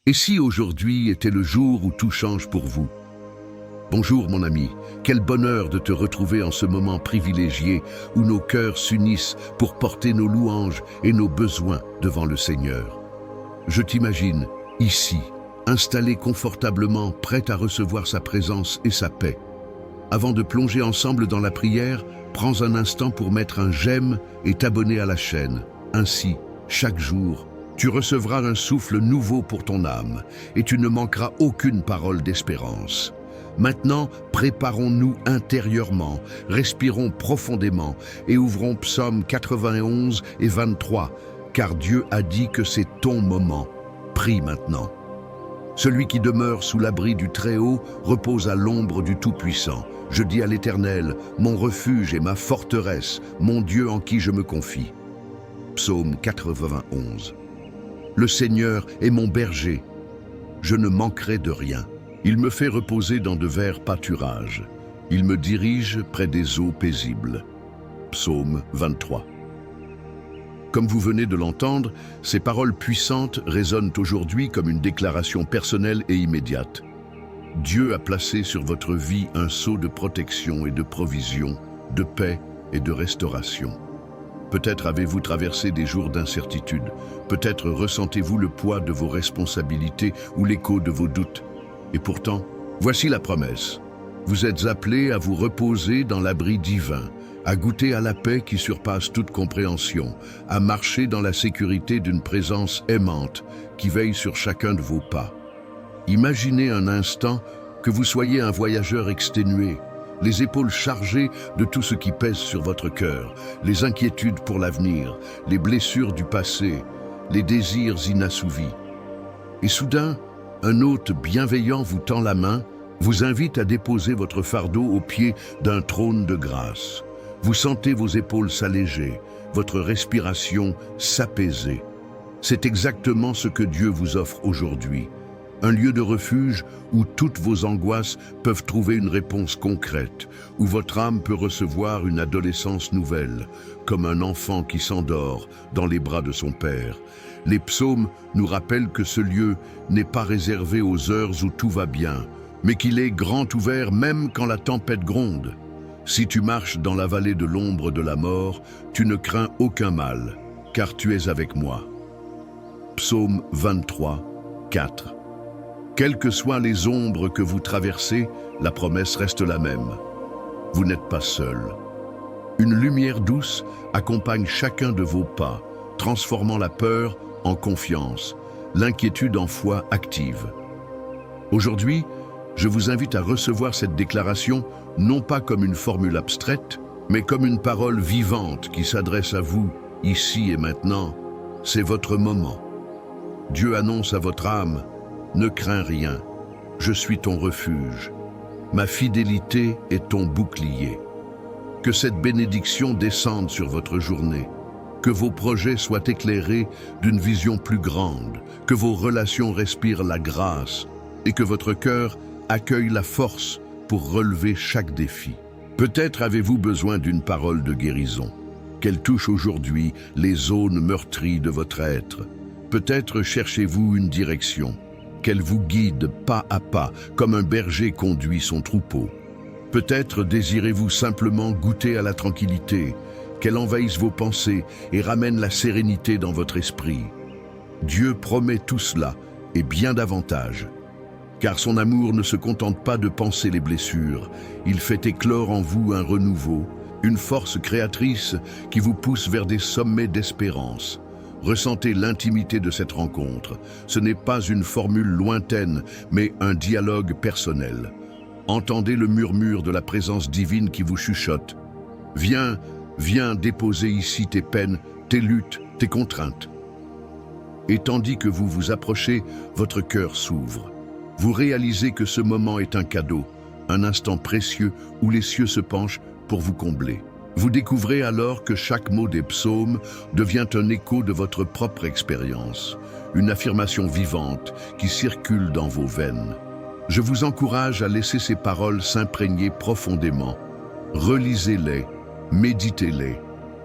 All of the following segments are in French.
Et si aujourd'hui était le jour où tout change pour vous? Bonjour mon ami, quel bonheur de te retrouver en ce moment privilégié où nos cœurs s'unissent pour porter nos louanges et nos besoins devant le Seigneur. Je t'imagine, ici, installé confortablement, prêt à recevoir sa présence et sa paix. Avant de plonger ensemble dans la prière, prends un instant pour mettre un j'aime et t'abonner à la chaîne. Ainsi, chaque jour, tu recevras un souffle nouveau pour ton âme et tu ne manqueras aucune parole d'espérance. Maintenant, préparons-nous intérieurement, respirons profondément et ouvrons Psaume 91 et 23, car Dieu a dit que c'est ton moment. Prie maintenant. Celui qui demeure sous l'abri du Très-Haut repose à l'ombre du Tout-Puissant. Je dis à l'Éternel, mon refuge et ma forteresse, mon Dieu en qui je me confie. Psaume 91. Le Seigneur est mon berger. Je ne manquerai de rien. Il me fait reposer dans de verts pâturages. Il me dirige près des eaux paisibles. Psaume 23. Comme vous venez de l'entendre, ces paroles puissantes résonnent aujourd'hui comme une déclaration personnelle et immédiate. Dieu a placé sur votre vie un sceau de protection et de provision, de paix et de restauration. Peut-être avez-vous traversé des jours d'incertitude, peut-être ressentez-vous le poids de vos responsabilités ou l'écho de vos doutes. Et pourtant, voici la promesse. Vous êtes appelés à vous reposer dans l'abri divin, à goûter à la paix qui surpasse toute compréhension, à marcher dans la sécurité d'une présence aimante qui veille sur chacun de vos pas. Imaginez un instant que vous soyez un voyageur exténué, les épaules chargées de tout ce qui pèse sur votre cœur, les inquiétudes pour l'avenir, les blessures du passé, les désirs inassouvis. Et soudain, un hôte bienveillant vous tend la main, vous invite à déposer votre fardeau au pied d'un trône de grâce. Vous sentez vos épaules s'alléger, votre respiration s'apaiser. C'est exactement ce que Dieu vous offre aujourd'hui. Un lieu de refuge où toutes vos angoisses peuvent trouver une réponse concrète, où votre âme peut recevoir une adolescence nouvelle, comme un enfant qui s'endort dans les bras de son père. Les psaumes nous rappellent que ce lieu n'est pas réservé aux heures où tout va bien, mais qu'il est grand ouvert même quand la tempête gronde. Si tu marches dans la vallée de l'ombre de la mort, tu ne crains aucun mal, car tu es avec moi. Psaume 23, 4. Quelles que soient les ombres que vous traversez, la promesse reste la même. Vous n'êtes pas seul. Une lumière douce accompagne chacun de vos pas, transformant la peur en confiance, l'inquiétude en foi active. Aujourd'hui, je vous invite à recevoir cette déclaration non pas comme une formule abstraite, mais comme une parole vivante qui s'adresse à vous, ici et maintenant. C'est votre moment. Dieu annonce à votre âme: ne crains rien, je suis ton refuge. Ma fidélité est ton bouclier. Que cette bénédiction descende sur votre journée. Que vos projets soient éclairés d'une vision plus grande, que vos relations respirent la grâce et que votre cœur accueille la force pour relever chaque défi. Peut-être avez-vous besoin d'une parole de guérison, qu'elle touche aujourd'hui les zones meurtries de votre être. Peut-être cherchez-vous une direction, qu'elle vous guide pas à pas comme un berger conduit son troupeau. Peut-être désirez-vous simplement goûter à la tranquillité, qu'elle envahisse vos pensées et ramène la sérénité dans votre esprit. Dieu promet tout cela et bien davantage. Car son amour ne se contente pas de panser les blessures, il fait éclore en vous un renouveau, une force créatrice qui vous pousse vers des sommets d'espérance. Ressentez l'intimité de cette rencontre. Ce n'est pas une formule lointaine, mais un dialogue personnel. Entendez le murmure de la présence divine qui vous chuchote. Viens déposer ici tes peines, tes luttes, tes contraintes. Et tandis que vous vous approchez, votre cœur s'ouvre. Vous réalisez que ce moment est un cadeau, un instant précieux où les cieux se penchent pour vous combler. Vous découvrez alors que chaque mot des psaumes devient un écho de votre propre expérience, une affirmation vivante qui circule dans vos veines. Je vous encourage à laisser ces paroles s'imprégner profondément. Relisez-les, méditez-les,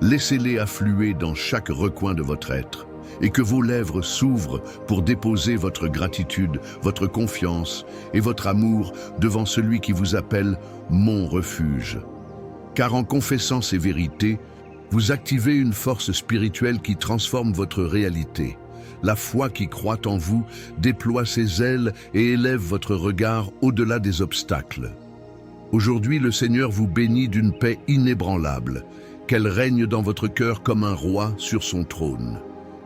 laissez-les affluer dans chaque recoin de votre être. et que vos lèvres s'ouvrent pour déposer votre gratitude, votre confiance et votre amour devant celui qui vous appelle mon refuge. Car en confessant ces vérités, vous activez une force spirituelle qui transforme votre réalité. La foi qui croît en vous déploie ses ailes et élève votre regard au-delà des obstacles. Aujourd'hui, le Seigneur vous bénit d'une paix inébranlable, qu'elle règne dans votre cœur comme un roi sur son trône.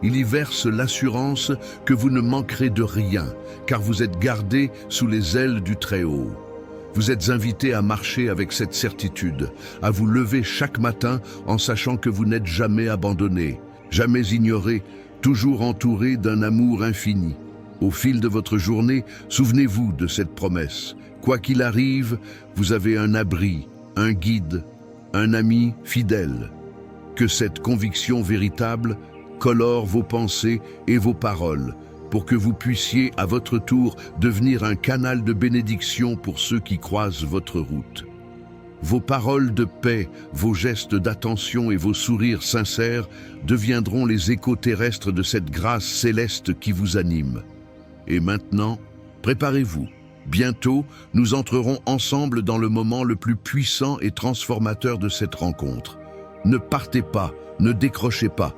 Il y verse l'assurance que vous ne manquerez de rien, car vous êtes gardés sous les ailes du Très-Haut. Vous êtes invités à marcher avec cette certitude, à vous lever chaque matin en sachant que vous n'êtes jamais abandonnés, jamais ignorés, toujours entourés d'un amour infini. Au fil de votre journée, souvenez-vous de cette promesse. Quoi qu'il arrive, vous avez un abri, un guide, un ami fidèle. Que cette conviction véritable colore vos pensées et vos paroles, pour que vous puissiez, à votre tour, devenir un canal de bénédiction pour ceux qui croisent votre route. Vos paroles de paix, vos gestes d'attention et vos sourires sincères deviendront les échos terrestres de cette grâce céleste qui vous anime. Et maintenant, préparez-vous. Bientôt, nous entrerons ensemble dans le moment le plus puissant et transformateur de cette rencontre. Ne partez pas, ne décrochez pas.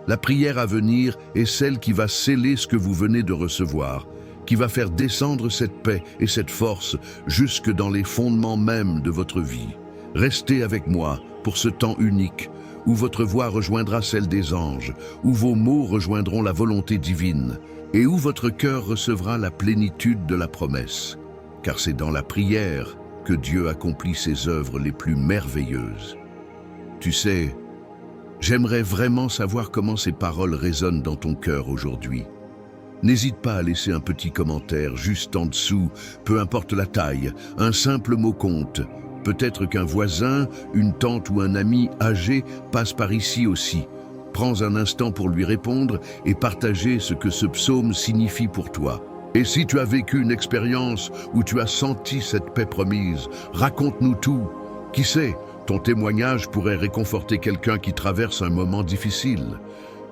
La prière à venir est celle qui va sceller ce que vous venez de recevoir, qui va faire descendre cette paix et cette force jusque dans les fondements mêmes de votre vie. Restez avec moi pour ce temps unique, où votre voix rejoindra celle des anges, où vos mots rejoindront la volonté divine, et où votre cœur recevra la plénitude de la promesse. Car c'est dans la prière que Dieu accomplit ses œuvres les plus merveilleuses. Tu sais, j'aimerais vraiment savoir comment ces paroles résonnent dans ton cœur aujourd'hui. N'hésite pas à laisser un petit commentaire juste en dessous, peu importe la taille, un simple mot compte. Peut-être qu'un voisin, une tante ou un ami âgé passe par ici aussi. Prends un instant pour lui répondre et partager ce que ce psaume signifie pour toi. Et si tu as vécu une expérience où tu as senti cette paix promise, raconte-nous tout. Qui sait, ton témoignage pourrait réconforter quelqu'un qui traverse un moment difficile.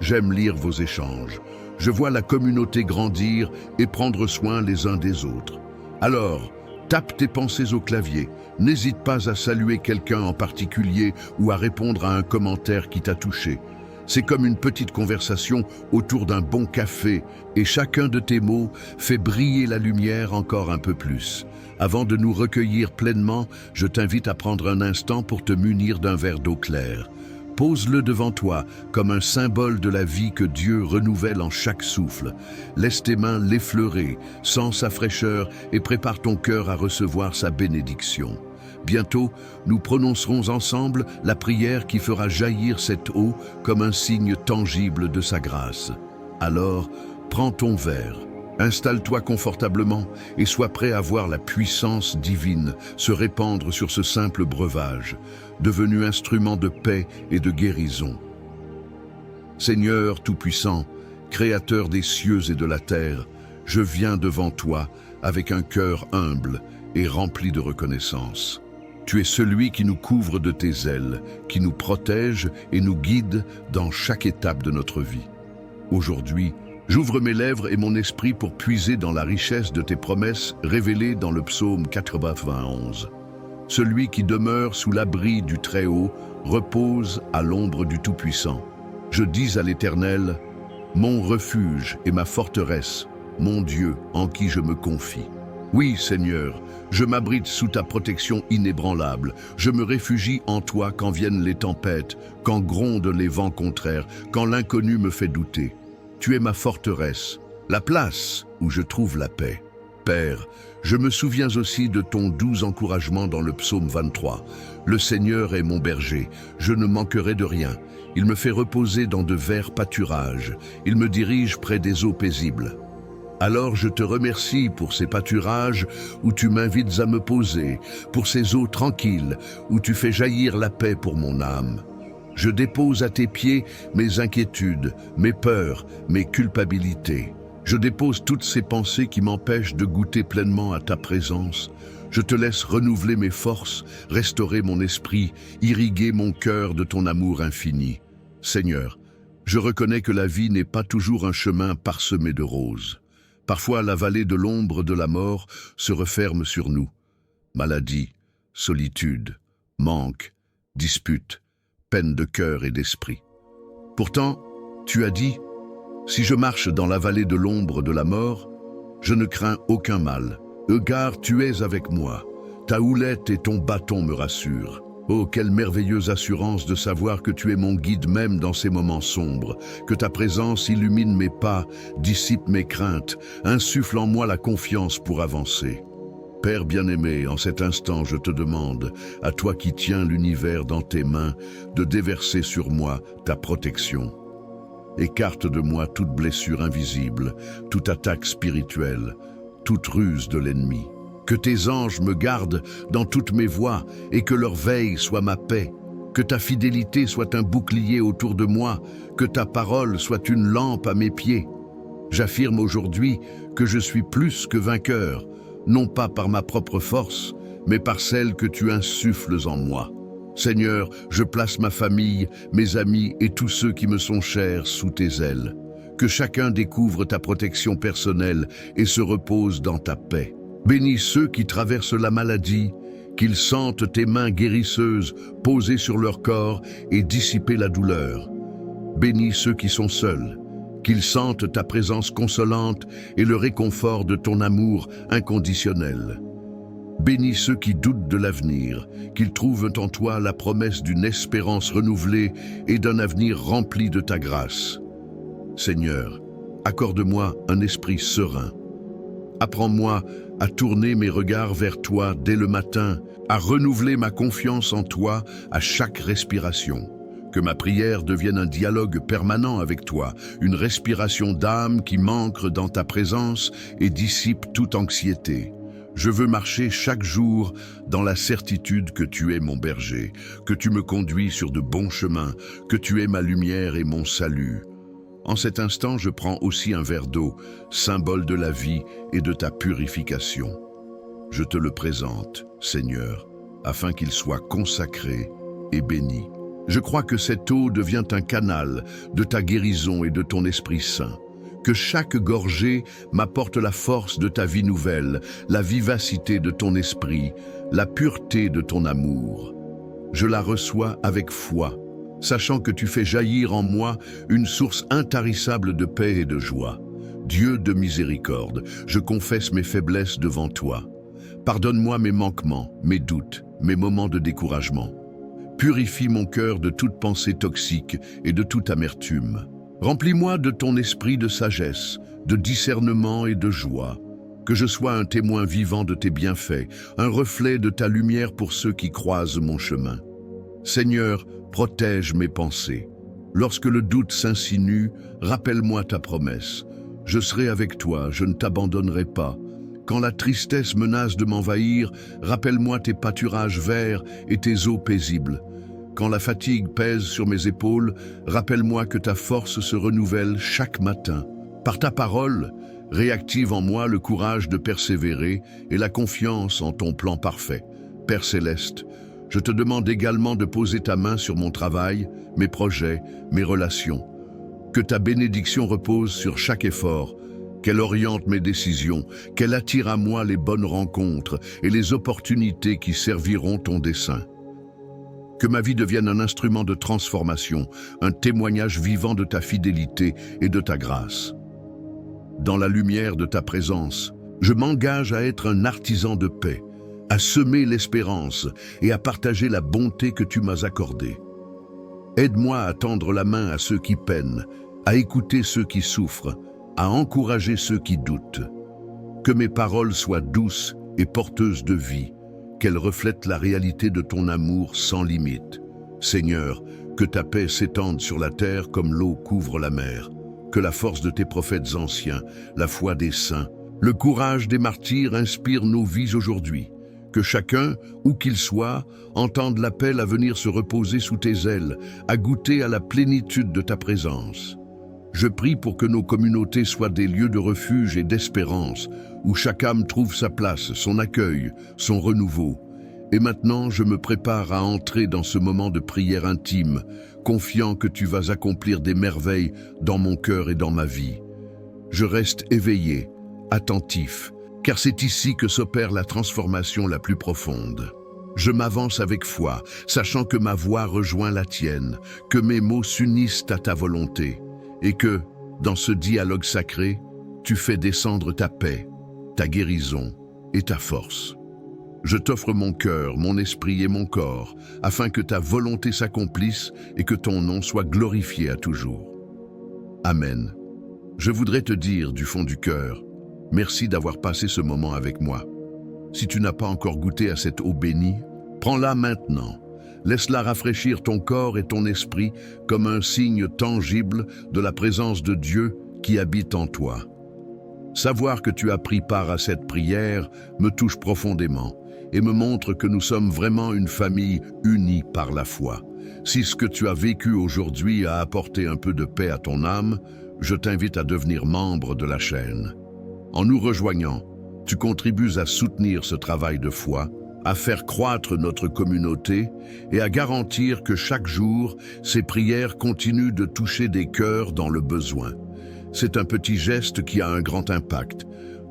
J'aime lire vos échanges. Je vois la communauté grandir et prendre soin les uns des autres. Alors, tape tes pensées au clavier. N'hésite pas à saluer quelqu'un en particulier ou à répondre à un commentaire qui t'a touché. C'est comme une petite conversation autour d'un bon café et chacun de tes mots fait briller la lumière encore un peu plus. Avant de nous recueillir pleinement, je t'invite à prendre un instant pour te munir d'un verre d'eau claire. Pose-le devant toi comme un symbole de la vie que Dieu renouvelle en chaque souffle. Laisse tes mains l'effleurer, sens sa fraîcheur et prépare ton cœur à recevoir sa bénédiction. Bientôt, nous prononcerons ensemble la prière qui fera jaillir cette eau comme un signe tangible de sa grâce. Alors, prends ton verre, installe-toi confortablement et sois prêt à voir la puissance divine se répandre sur ce simple breuvage, devenu instrument de paix et de guérison. Seigneur Tout-Puissant, Créateur des cieux et de la terre, je viens devant toi avec un cœur humble et rempli de reconnaissance. Tu es celui qui nous couvre de tes ailes, qui nous protège et nous guide dans chaque étape de notre vie. Aujourd'hui, j'ouvre mes lèvres et mon esprit pour puiser dans la richesse de tes promesses révélées dans le psaume 91. Celui qui demeure sous l'abri du Très-Haut repose à l'ombre du Tout-Puissant. Je dis à l'Éternel, mon refuge et ma forteresse, mon Dieu en qui je me confie. Oui, Seigneur, je m'abrite sous ta protection inébranlable. Je me réfugie en toi quand viennent les tempêtes, quand grondent les vents contraires, quand l'inconnu me fait douter. Tu es ma forteresse, la place où je trouve la paix. Père, je me souviens aussi de ton doux encouragement dans le psaume 23. Le Seigneur est mon berger, je ne manquerai de rien. Il me fait reposer dans de verts pâturages. Il me dirige près des eaux paisibles. Alors je te remercie pour ces pâturages où tu m'invites à me poser, pour ces eaux tranquilles où tu fais jaillir la paix pour mon âme. Je dépose à tes pieds mes inquiétudes, mes peurs, mes culpabilités. Je dépose toutes ces pensées qui m'empêchent de goûter pleinement à ta présence. Je te laisse renouveler mes forces, restaurer mon esprit, irriguer mon cœur de ton amour infini. Seigneur, Je reconnais que la vie n'est pas toujours un chemin parsemé de roses. Parfois, la vallée de l'ombre de la mort se referme sur nous. Maladie, solitude, manque, dispute, peine de cœur et d'esprit. Pourtant, tu as dit, « Si je marche dans la vallée de l'ombre de la mort, je ne crains aucun mal. Car tu es avec moi. Ta houlette et ton bâton me rassurent. Oh, quelle merveilleuse assurance de savoir que tu es mon guide même dans ces moments sombres, que ta présence illumine mes pas, dissipe mes craintes, insuffle en moi la confiance pour avancer. Père bien-aimé, en cet instant je te demande, à toi qui tiens l'univers dans tes mains, de déverser sur moi ta protection. Écarte de moi toute blessure invisible, toute attaque spirituelle, toute ruse de l'ennemi. Que tes anges me gardent dans toutes mes voies et que leur veille soit ma paix. Que ta fidélité soit un bouclier autour de moi, que ta parole soit une lampe à mes pieds. J'affirme aujourd'hui que je suis plus que vainqueur, non pas par ma propre force, mais par celle que tu insuffles en moi. Seigneur, je place ma famille, mes amis et tous ceux qui me sont chers sous tes ailes. Que chacun découvre ta protection personnelle et se repose dans ta paix. Bénis ceux qui traversent la maladie, qu'ils sentent tes mains guérisseuses posées sur leur corps et dissiper la douleur. Bénis ceux qui sont seuls, qu'ils sentent ta présence consolante et le réconfort de ton amour inconditionnel. Bénis ceux qui doutent de l'avenir, qu'ils trouvent en toi la promesse d'une espérance renouvelée et d'un avenir rempli de ta grâce. Seigneur, accorde-moi un esprit serein. Apprends-moi à tourner mes regards vers toi dès le matin, à renouveler ma confiance en toi à chaque respiration. Que ma prière devienne un dialogue permanent avec toi, une respiration d'âme qui m'ancre dans ta présence et dissipe toute anxiété. Je veux marcher chaque jour dans la certitude que tu es mon berger, que tu me conduis sur de bons chemins, que tu es ma lumière et mon salut. En cet instant, je prends aussi un verre d'eau, symbole de la vie et de ta purification. Je te le présente, Seigneur, afin qu'il soit consacré et béni. Je crois que cette eau devient un canal de ta guérison et de ton Esprit Saint. Que chaque gorgée m'apporte la force de ta vie nouvelle, la vivacité de ton esprit, la pureté de ton amour. Je la reçois avec foi, sachant que tu fais jaillir en moi une source intarissable de paix et de joie. Dieu de miséricorde, je confesse mes faiblesses devant toi. Pardonne-moi mes manquements, mes doutes, mes moments de découragement. Purifie mon cœur de toute pensée toxique et de toute amertume. Remplis-moi de ton esprit de sagesse, de discernement et de joie. Que je sois un témoin vivant de tes bienfaits, un reflet de ta lumière pour ceux qui croisent mon chemin. Seigneur, protège mes pensées. Lorsque le doute s'insinue, rappelle-moi ta promesse. Je serai avec toi, je ne t'abandonnerai pas. Quand la tristesse menace de m'envahir, rappelle-moi tes pâturages verts et tes eaux paisibles. Quand la fatigue pèse sur mes épaules, rappelle-moi que ta force se renouvelle chaque matin. Par ta parole, réactive en moi le courage de persévérer et la confiance en ton plan parfait. Père céleste, je te demande également de poser ta main sur mon travail, mes projets, mes relations. Que ta bénédiction repose sur chaque effort, qu'elle oriente mes décisions, qu'elle attire à moi les bonnes rencontres et les opportunités qui serviront ton dessein. Que ma vie devienne un instrument de transformation, un témoignage vivant de ta fidélité et de ta grâce. Dans la lumière de ta présence, je m'engage à être un artisan de paix, à semer l'espérance et à partager la bonté que tu m'as accordée. Aide-moi à tendre la main à ceux qui peinent, à écouter ceux qui souffrent, à encourager ceux qui doutent. Que mes paroles soient douces et porteuses de vie, qu'elles reflètent la réalité de ton amour sans limite. Seigneur, que ta paix s'étende sur la terre comme l'eau couvre la mer. Que la force de tes prophètes anciens, la foi des saints, le courage des martyrs inspirent nos vies aujourd'hui. Que chacun, où qu'il soit, entende l'appel à venir se reposer sous tes ailes, à goûter à la plénitude de ta présence. Je prie pour que nos communautés soient des lieux de refuge et d'espérance, où chaque âme trouve sa place, son accueil, son renouveau. Et maintenant, je me prépare à entrer dans ce moment de prière intime, confiant que tu vas accomplir des merveilles dans mon cœur et dans ma vie. Je reste éveillé, attentif, car c'est ici que s'opère la transformation la plus profonde. Je m'avance avec foi, sachant que ma voix rejoint la tienne, que mes mots s'unissent à ta volonté, et que, dans ce dialogue sacré, tu fais descendre ta paix, ta guérison et ta force. Je t'offre mon cœur, mon esprit et mon corps, afin que ta volonté s'accomplisse et que ton nom soit glorifié à toujours. Amen. Je voudrais te dire du fond du cœur, merci d'avoir passé ce moment avec moi. Si tu n'as pas encore goûté à cette eau bénie, prends-la maintenant. Laisse-la rafraîchir ton corps et ton esprit comme un signe tangible de la présence de Dieu qui habite en toi. Savoir que tu as pris part à cette prière me touche profondément et me montre que nous sommes vraiment une famille unie par la foi. Si ce que tu as vécu aujourd'hui a apporté un peu de paix à ton âme, je t'invite à devenir membre de la chaîne. En nous rejoignant, tu contribues à soutenir ce travail de foi, à faire croître notre communauté et à garantir que chaque jour, ces prières continuent de toucher des cœurs dans le besoin. C'est un petit geste qui a un grand impact.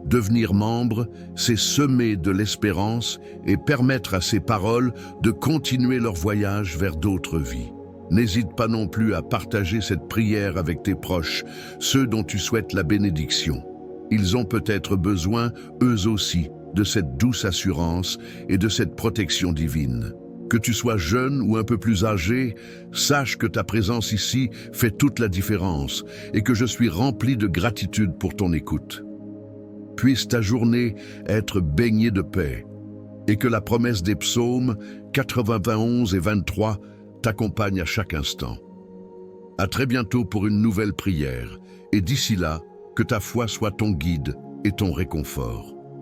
Devenir membre, c'est semer de l'espérance et permettre à ces paroles de continuer leur voyage vers d'autres vies. N'hésite pas non plus à partager cette prière avec tes proches, ceux dont tu souhaites la bénédiction. Ils ont peut-être besoin, eux aussi, de cette douce assurance et de cette protection divine. Que tu sois jeune ou un peu plus âgé, sache que ta présence ici fait toute la différence et que je suis rempli de gratitude pour ton écoute. Puisse ta journée être baignée de paix et que la promesse des psaumes 91 et 23 t'accompagne à chaque instant. À très bientôt pour une nouvelle prière et d'ici là, que ta foi soit ton guide et ton réconfort.